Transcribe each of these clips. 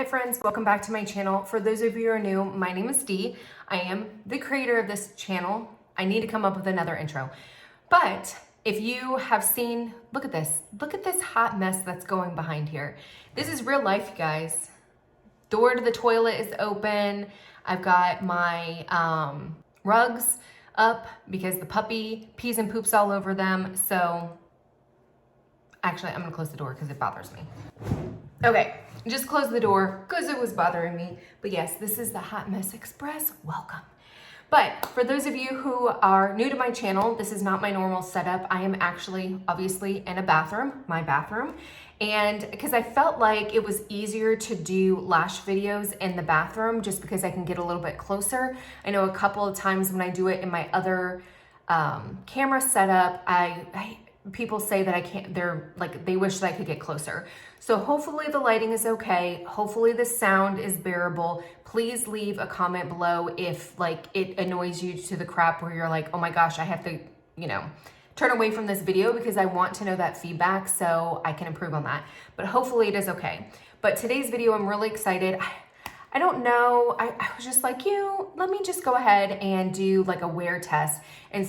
Hi friends, welcome back to my channel. For those of you who are new, my name is Dee. I am the creator of this channel. I need to come up with another intro. But if you have seen, look at this hot mess that's going behind here. This is real life, you guys. Door to the toilet is open. I've got my rugs up because the puppy pees and poops all over them. So actually, I'm gonna close the door because it bothers me. Okay, just close the door because it was bothering me. But yes, this is the Hot Mess Express. Welcome. But for those of you who are new to my channel, this is not my normal setup. I am actually obviously in a bathroom, my bathroom. And because I felt like it was easier to do lash videos in the bathroom just because I can get a little bit closer. I know a couple of times when I do it in my other camera setup, people say that I can't, they wish that I could get closer. So hopefully the lighting is okay. Hopefully the sound is bearable. Please leave a comment below if it annoys you to the crap where you're like, oh my gosh, I have to, turn away from this video because I want to know that feedback so I can improve on that. But hopefully it is okay. But today's video, I'm really excited. I don't know, I was just like, let me just go ahead and do like a wear test and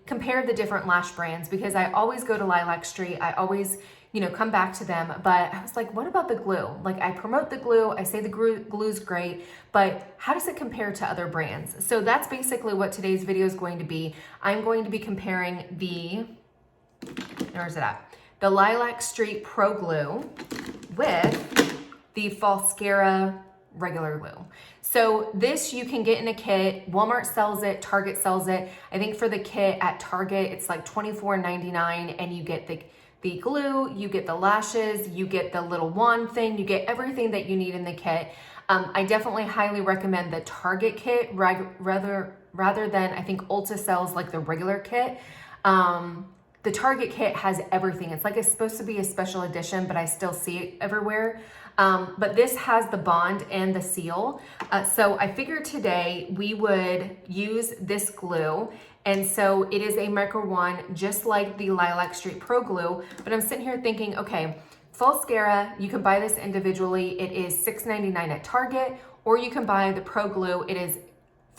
compare the different lash brands because I always go to Lilac St. I always, come back to them. But I was like, what about the glue? Like I promote the glue, I say the glue's great, but how does it compare to other brands? So that's basically what today's video is going to be. I'm going to be comparing where's it at? The Lilac St Pro Glue with the Falsecara regular glue. So this you can get in a kit. Walmart sells it, Target sells it. I think for the kit at Target, it's like $24.99 and you get the glue, you get the lashes, you get the little wand thing, you get everything that you need in the kit. I definitely highly recommend the Target kit rather than I think Ulta sells like the regular kit. The Target kit has everything. It's like it's supposed to be a special edition, but I still see it everywhere. But this has the bond and the seal. So I figured today we would use this glue. And so it is a micro one, just like the Lilac St Pro Glue. But I'm sitting here thinking, okay, Falsecara, you can buy this individually. It is $6.99 at Target, or you can buy the Pro Glue. It is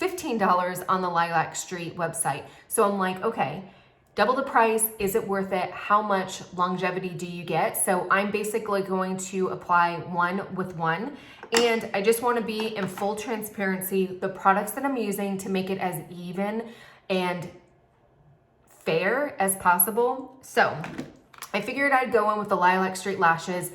$15 on the Lilac St website. So I'm like, okay, double the price, is it worth it? How much longevity do you get? So I'm basically going to apply one with one. And I just wanna be in full transparency, the products that I'm using to make it as even and fair as possible. So I figured I'd go in with the Lilac St lashes.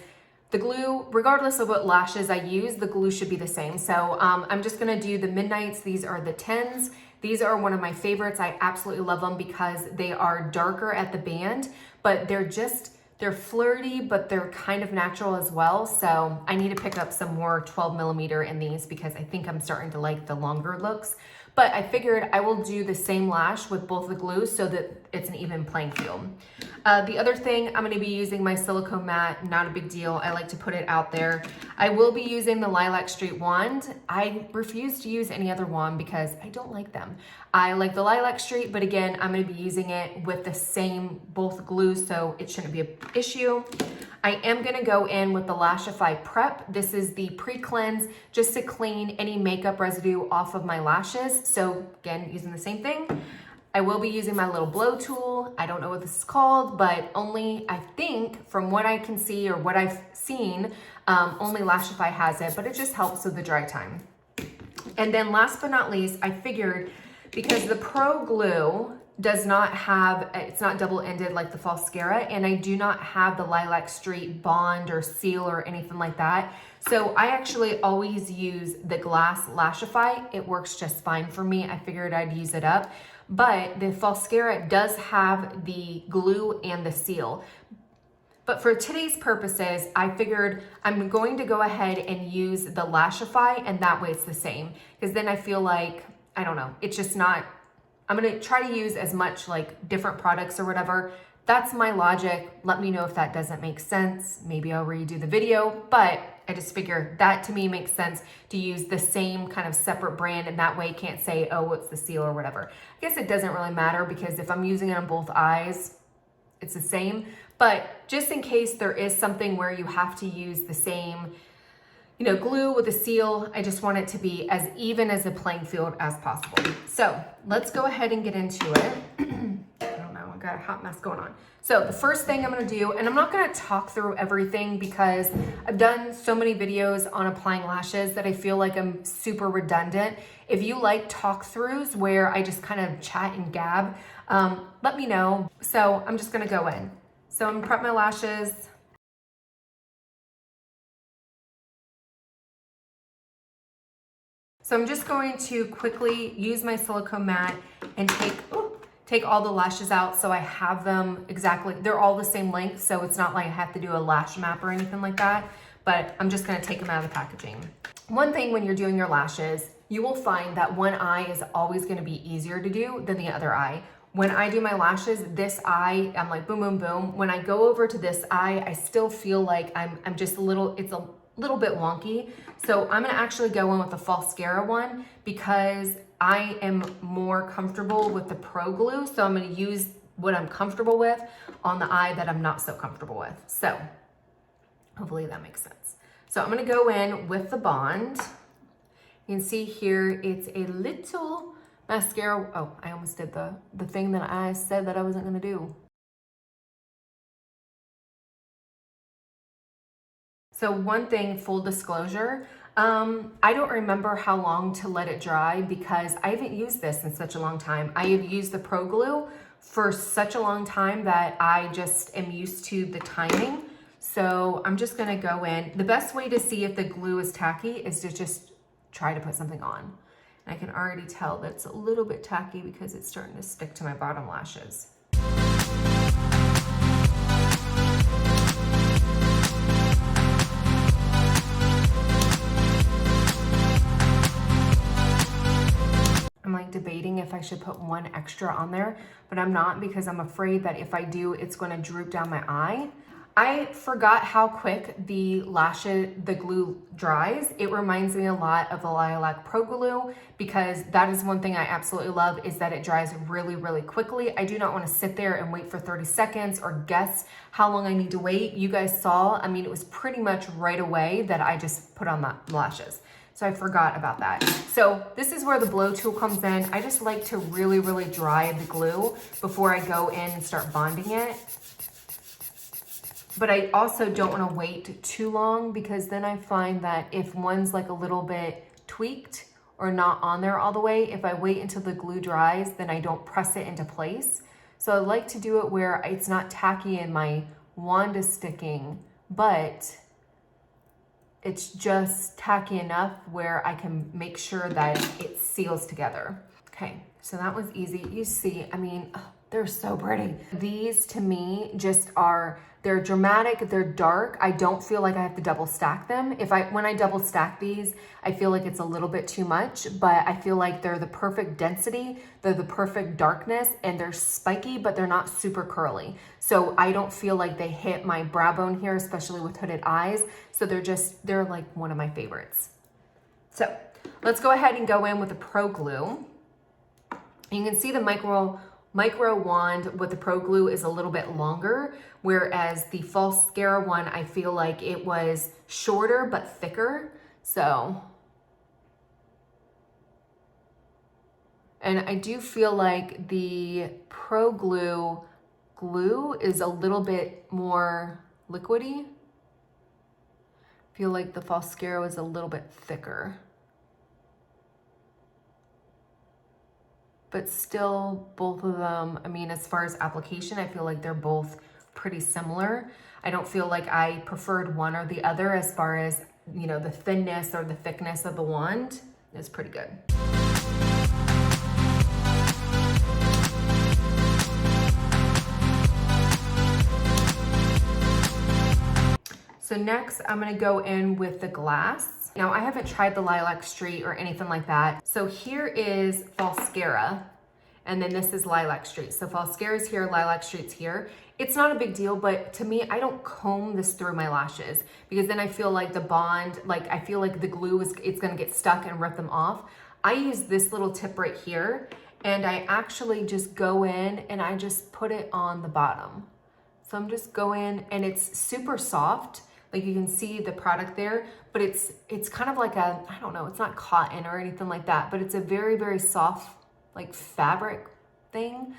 The glue, regardless of what lashes I use, the glue should be the same. So I'm just gonna do the Midnights. These are the 10s. These are one of my favorites. I absolutely love them because they are darker at the band, but they're flirty, but they're kind of natural as well. So I need to pick up some more 12mm in these because I think I'm starting to like the longer looks. But I figured I will do the same lash with both the glues so that it's an even playing field. The other thing, I'm gonna be using my silicone mat, not a big deal. I like to put it out there. I will be using the Lilac St wand. I refuse to use any other wand because I don't like them. I like the Lilac St, but again, I'm gonna be using it with the same, both glues, so it shouldn't be an issue. I am gonna go in with the Lashify Prep. This is the Pre-Cleanse, just to clean any makeup residue off of my lashes. So again, using the same thing. I will be using my little blow tool. I don't know what this is called, but only, I think, from what I can see or what I've seen, only Lashify has it, but it just helps with the dry time. And then last but not least, I figured because the Pro Glue does not have, it's not double-ended like the Falsecara, and I do not have the Lilac St bond or seal or anything like that. So I actually always use the Glass Lashify. It works just fine for me. I figured I'd use it up. But the Falsecara does have the glue and the seal. But for today's purposes, I figured I'm going to go ahead and use the Lashify, and that way it's the same. Because then I feel like, I don't know, it's just not, I'm gonna try to use as much like different products or whatever. That's my logic. Let me know if that doesn't make sense. Maybe I'll redo the video, but I just figure that to me makes sense to use the same kind of separate brand, and that way you can't say, oh, what's the seal or whatever. I guess it doesn't really matter because if I'm using it on both eyes, it's the same. But just in case there is something where you have to use the same you know, glue with a seal. I just want it to be as even as a playing field as possible. So let's go ahead and get into it. I don't know, I got a hot mess going on. So the first thing I'm gonna do, and I'm not gonna talk through everything because I've done so many videos on applying lashes that I feel like I'm super redundant. If you like talk throughs where I just kind of chat and gab, let me know. So I'm just gonna go in. So I'm gonna prep my lashes. So I'm just going to quickly use my silicone mat and take all the lashes out so I have them exactly, they're all the same length, so it's not like I have to do a lash map or anything like that, but I'm just gonna take them out of the packaging. One thing when you're doing your lashes, you will find that one eye is always gonna be easier to do than the other eye. When I do my lashes, this eye, I'm like boom, boom, boom. When I go over to this eye, I still feel like I'm just a little, it's a little bit wonky. So I'm gonna actually go in with the Falsecara one because I am more comfortable with the Pro Glue. So I'm gonna use what I'm comfortable with on the eye that I'm not so comfortable with. So hopefully that makes sense. So I'm gonna go in with the Bond. You can see here, it's a little mascara. Oh, I almost did the thing that I said that I wasn't gonna do. So one thing, full disclosure, I don't remember how long to let it dry because I haven't used this in such a long time. I have used the Pro Glue for such a long time that I just am used to the timing. So I'm just gonna go in. The best way to see if the glue is tacky is to just try to put something on. And I can already tell that it's a little bit tacky because it's starting to stick to my bottom lashes. I'm like debating if I should put one extra on there, but I'm not because I'm afraid that if I do, it's going to droop down my eye. I forgot how quick the glue dries. It reminds me a lot of the Lilac Pro Glue because that is one thing I absolutely love is that it dries really, really quickly. I do not want to sit there and wait for 30 seconds or guess how long I need to wait. You guys saw, I mean, it was pretty much right away that I just put on the lashes. So I forgot about that. So this is where the blow tool comes in. I just like to really, really dry the glue before I go in and start bonding it. But I also don't want to wait too long because then I find that if one's like a little bit tweaked or not on there all the way, if I wait until the glue dries, then I don't press it into place. So I like to do it where it's not tacky and my wand is sticking, but it's just tacky enough where I can make sure that it seals together. Okay, so that was easy. You see, I mean, they're so pretty. These to me just are, they're dramatic, they're dark. I don't feel like I have to double stack them. When I double stack these, I feel like it's a little bit too much, but I feel like they're the perfect density, they're the perfect darkness, and they're spiky, but they're not super curly. So I don't feel like they hit my brow bone here, especially with hooded eyes. So they're like one of my favorites. So let's go ahead and go in with the Pro Glue. You can see the micro wand with the Pro Glue is a little bit longer, whereas the Falsecara one, I feel like it was shorter but thicker. So, and I do feel like the Pro Glue is a little bit more liquidy. I feel like the Falsecara was a little bit thicker. But still, both of them, I mean, as far as application, I feel like they're both pretty similar. I don't feel like I preferred one or the other as far as, you know, the thinness or the thickness of the wand is pretty good. So next, I'm gonna go in with the glass. Now, I haven't tried the Lilac St or anything like that. So here is Falsecara, and then this is Lilac St. So Falsecara's here, Lilac St's here. It's not a big deal, but to me, I don't comb this through my lashes because then I feel like the bond, like I feel like the glue it's gonna get stuck and rip them off. I use this little tip right here, and I actually just go in and I just put it on the bottom. So I'm just going, and it's super soft. Like you can see the product there, but it's kind of like a, I don't know, it's not cotton or anything like that, but it's a very, very soft like fabric thing.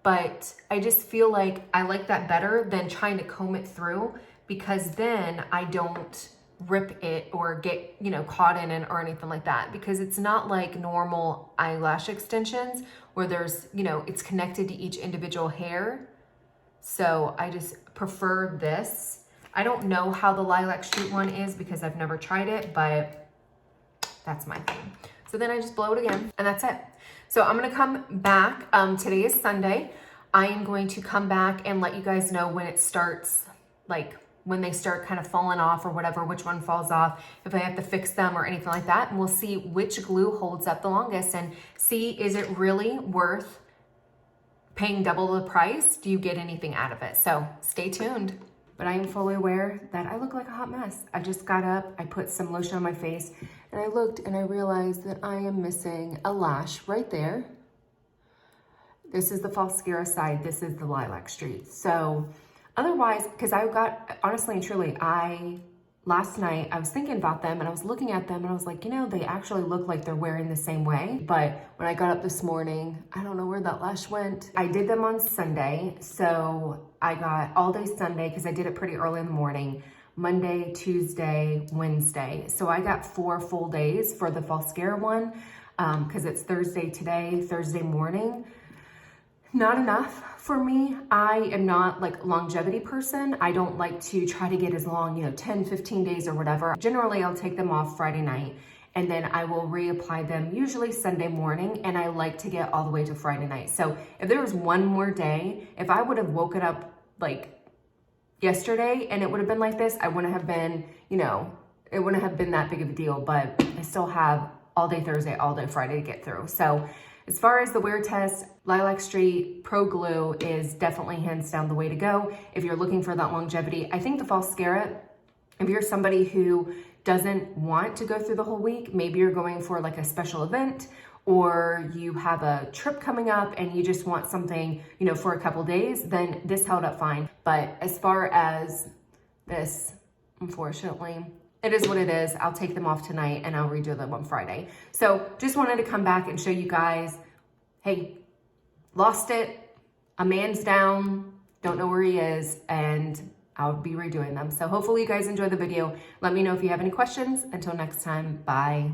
But I just feel like I like that better than trying to comb it through, because then I don't rip it or get, you know, caught in it or anything like that, because it's not like normal eyelash extensions where there's, you know, it's connected to each individual hair. So I just prefer this. I don't know how the Lilac Street one is because I've never tried it, but that's my thing. So then I just blow it again and that's it. So I'm gonna come back, today is Sunday. I am going to come back and let you guys know when it starts, like when they start kind of falling off or whatever, which one falls off, if I have to fix them or anything like that. And we'll see which glue holds up the longest and see, is it really worth paying double the price? Do you get anything out of it? So stay tuned. But I am fully aware that I look like a hot mess. I just got up, I put some lotion on my face, and I looked and I realized that I am missing a lash right there. This is the Falsecara side, this is the Lilac Street. So otherwise, because I got, honestly and truly, last night I was thinking about them and I was looking at them and I was like, you know, they actually look like they're wearing the same way. But when I got up this morning, I don't know where that lash went. I did them on Sunday. So I got all day Sunday because I did it pretty early in the morning. Monday, Tuesday, Wednesday. So I got 4 full days for the Falsecara one because it's Thursday today, Thursday morning. Not enough for me. I am not like a longevity person. I don't like to try to get as long, you know, 10, 15 days or whatever. Generally, I'll take them off Friday night and then I will reapply them usually Sunday morning, and I like to get all the way to Friday night. So if there was one more day, if I would have woken up like yesterday and it would have been like this, I wouldn't have been, you know, it wouldn't have been that big of a deal, but I still have all day Thursday, all day Friday to get through. So as far as the wear test, Lilac Street Pro Glue is definitely hands down the way to go. If you're looking for that longevity, I think the Falsecara, if you're somebody who doesn't want to go through the whole week, maybe you're going for like a special event or you have a trip coming up and you just want something, you know, for a couple days, then this held up fine. But as far as this, unfortunately, it is what it is. I'll take them off tonight and I'll redo them on Friday. So just wanted to come back and show you guys, hey, lost it. A man's down, don't know where he is, and I'll be redoing them. So hopefully you guys enjoyed the video. Let me know if you have any questions. Until next time, bye.